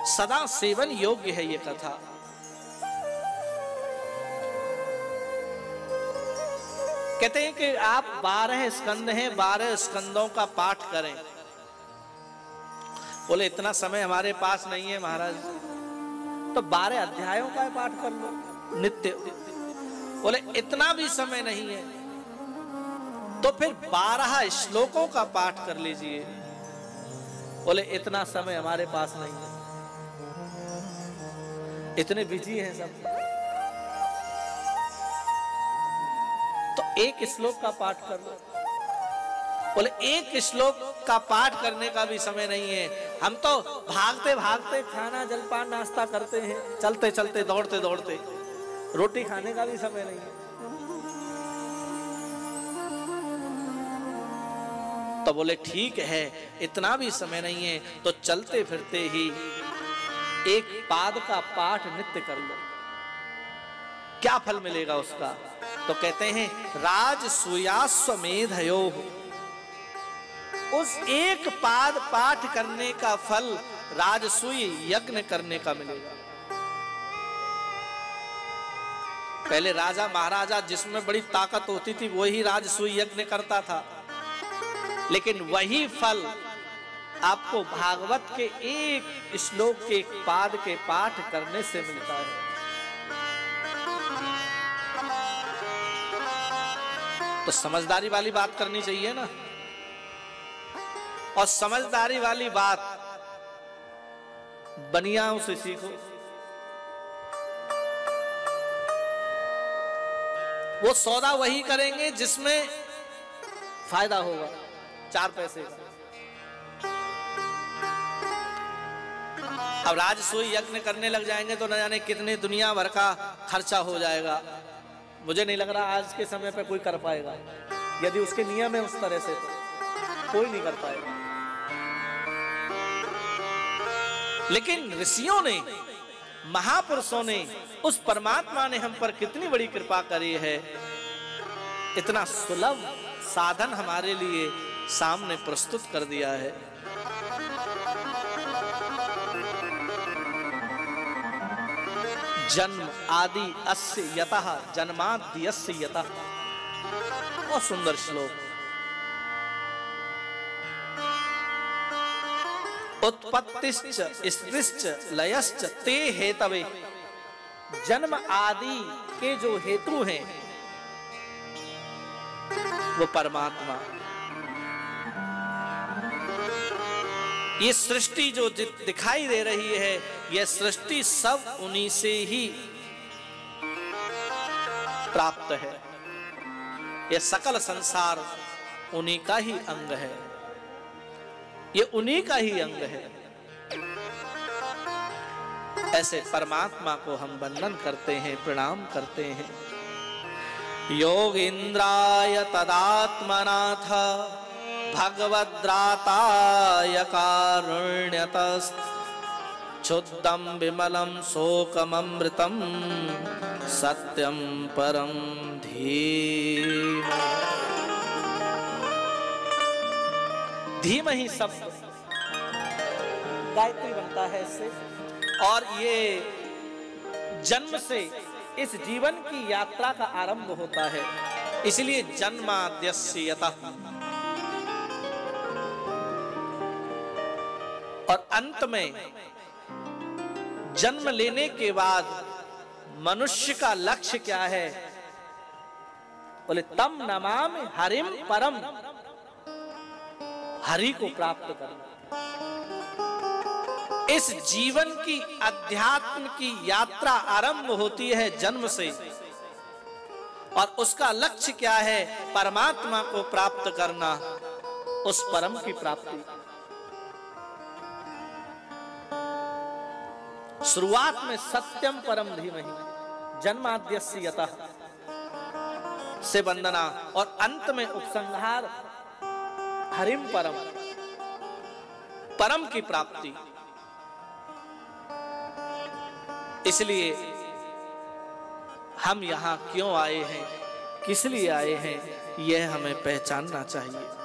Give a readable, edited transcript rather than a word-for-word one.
सदा सेवन योग्य है ये कथा। कहते हैं कि आप 12 स्कंद हैं, 12 स्कंदों का पाठ करें। बोले इतना समय हमारे पास नहीं है महाराज, तो 12 अध्यायों का पाठ कर लो नित्य। बोले इतना भी समय नहीं है, तो फिर 12 श्लोकों का पाठ कर लीजिए। बोले इतना समय हमारे पास नहीं है, इतने बिजी हैं सब। तो एक श्लोक का पाठ कर लो। बोले एक श्लोक का पाठ करने का भी समय नहीं है, हम तो भागते भागते खाना जलपान नाश्ता करते हैं, चलते चलते दौड़ते दौड़ते, रोटी खाने का भी समय नहीं है। तो बोले ठीक है, इतना भी समय नहीं है, तो चलते फिरते ही एक पाद का पाठ नित्य कर लो। क्या फल मिलेगा उसका? तो कहते हैं राजसूयाश्वमेधयो, उस एक पाद पाठ करने का फल राजसूय यज्ञ करने का मिलेगा। पहले राजा महाराजा जिसमें बड़ी ताकत होती थी वही राजसूय यज्ञ करता था, लेकिन वही फल आपको भागवत के एक श्लोक के एक पाद के पाठ करने से मिलता है। तो समझदारी वाली बात करनी चाहिए ना, और समझदारी वाली बात बनियाओं से सीखो। वो सौदा वही करेंगे जिसमें फायदा होगा, 4 पैसे का। अब राजसूय यज्ञ करने लग जाएंगे तो न जाने कितने दुनिया भर का खर्चा हो जाएगा। मुझे नहीं लग रहा आज के समय पे कोई कर पाएगा, यदि उसके नियम है उस तरह से तो कोई नहीं कर पाएगा। लेकिन ऋषियों ने, महापुरुषों ने, उस परमात्मा ने हम पर कितनी बड़ी कृपा करी है, इतना सुलभ साधन हमारे लिए सामने प्रस्तुत कर दिया है। जन्म आदि अस्य यतः जन्माद्यस्य यतः। बहुत सुंदर श्लोक। उत्पत्तिश्च स्थितिश्च लयश्च ते हेतवे, जन्म आदि के जो हेतु हैं वो परमात्मा। ये सृष्टि जो दिखाई दे रही है, ये सृष्टि सब उन्हीं से ही प्राप्त है। ये सकल संसार उन्हीं का ही अंग है, ये उन्हीं का ही अंग है। ऐसे परमात्मा को हम वंदन करते हैं, प्रणाम करते हैं। योगींद्राय तदात्मनाथ भगवद्राताय कारुण्यतस् क्षुद्धं विमलं शोकममृतं सत्यं परं धीमहि। धीमहि शब्द गायत्री बनता है इससे, और ये जन्म से इस जीवन की यात्रा का आरंभ होता है, इसलिए जन्माद्यस्य यतः। और अंत में जन्म लेने के बाद मनुष्य का लक्ष्य क्या है? बोले तम नमामि हरिम परम, हरि को प्राप्त करना। इस जीवन की अध्यात्म की यात्रा आरंभ होती है जन्म से, और उसका लक्ष्य क्या है? परमात्मा को प्राप्त करना, उस परम की प्राप्ति। शुरुआत में सत्यम परम धीमहि, जन्माद्यस्य यतः से वंदना, और अंत में उपसंहार हरिम परम, परम की प्राप्ति। इसलिए हम यहां क्यों आए हैं, किस लिए आए हैं, यह हमें पहचानना चाहिए।